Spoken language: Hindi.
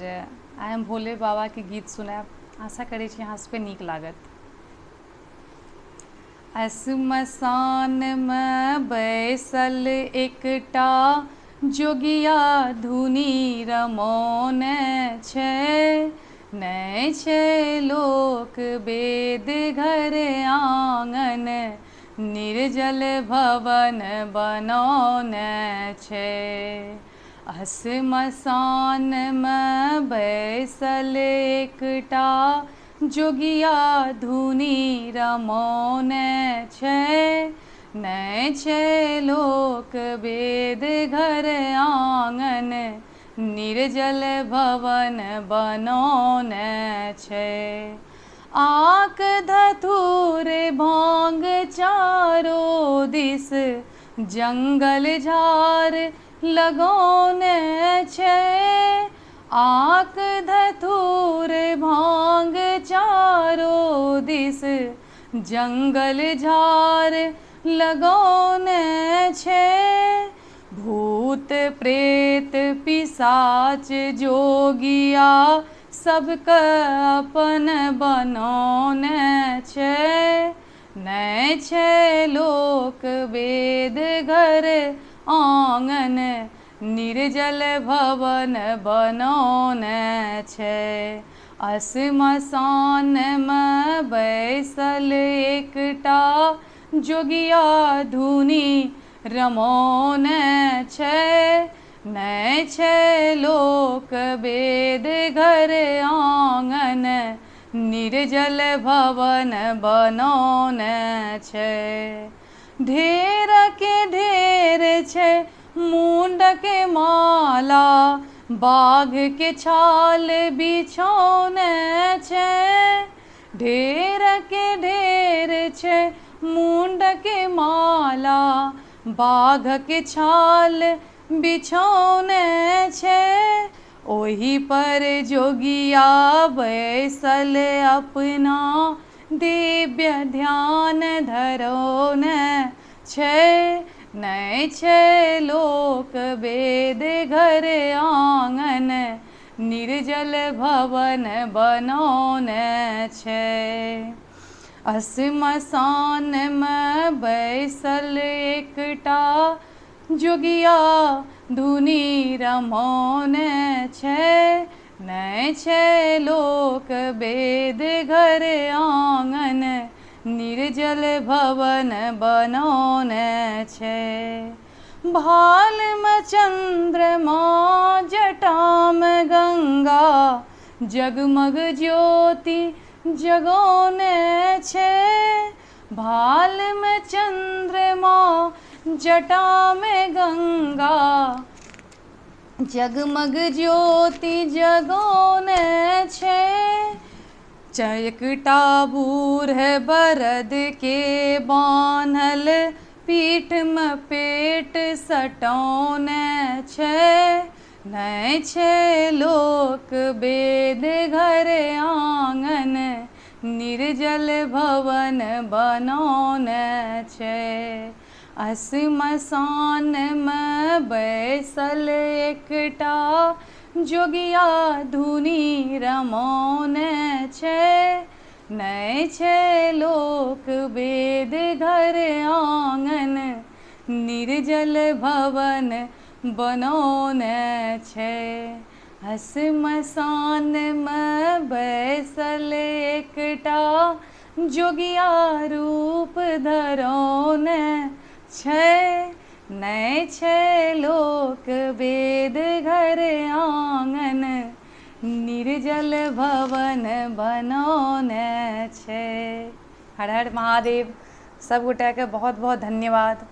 और आइ हम भोले बाबा के गीत सुनायब। आशा करै छी अहाँ सबके नीक लागत। श्मशानमे बैसल एकटा जोगिया धुनी रमौने छै, नहि छै लोक वेद घर आंगन, निर्जल भवन बनौने छै। श्मशानमे बैसल एकटा जोगिया धुनी रमौने छै, नहि छै लोक वेद घर आंगन, निर्जल भवन बनौने छै। आक धतूर भांग चारो दिस जंगल झाड़ लगौने छै, आक धतूर भांग चारो दिस जंगल झाड़ लगौने छै। भूत प्रेत पिशाच जोगिया सबके अपन बनौने छै, नहि छै लोक वेद घर आंगन, निर्जल भवन बनौने छै। श्मशानमे बैसल एकटा जोगिया धुनी रमौने छै, नहि छै लोक वेद घर आंगन, निर्जल भवन बनौने छै। ढेर के ढेर छै मुंड के माला, बाघ के छाल बिछौने छै, ढेर के ढेर छै मुंड के माला, बाघ के छाल बिछौने छै। ओही पर जोगिया बैसल अपना दिव्य ध्यान धरौने छै, नहि छै लोक वेद घर आंगन, निर्जल भवन बनौने छै। श्मशानमे बैसल एकटा जोगिया धुनी रमौने छै, नहि छै लोक वेद घर आंगन, निर्जल भवन बनौने छै। भालमे चंद्रमा जटामे गंगा, जगमग ज्योति जगौने छै, भालमे चंद्रमा जटामे गंगा, जगमग ज्योति जगौने छै। एकटा बूढ़ बरद के बान्हल पीठमे पेट सटौने छै, नहि छै लोक वेद घर आंगन, निर्जल भवन बनौने छै। श्मशानमे बैसल एकटा जोगिया धुनी रमौने छै, नहि छै लोक वेद घर आंगन, निर्जल भवन बनौने छै। श्मशानमे बैसल एकटा जोगिया रूप धरौने छै, नहि छै लोक वेद घर आंगन, निर्जल भवन बनौने छै। हर हर महादेव। सब गोटाके बहुत बहुत धन्यवाद।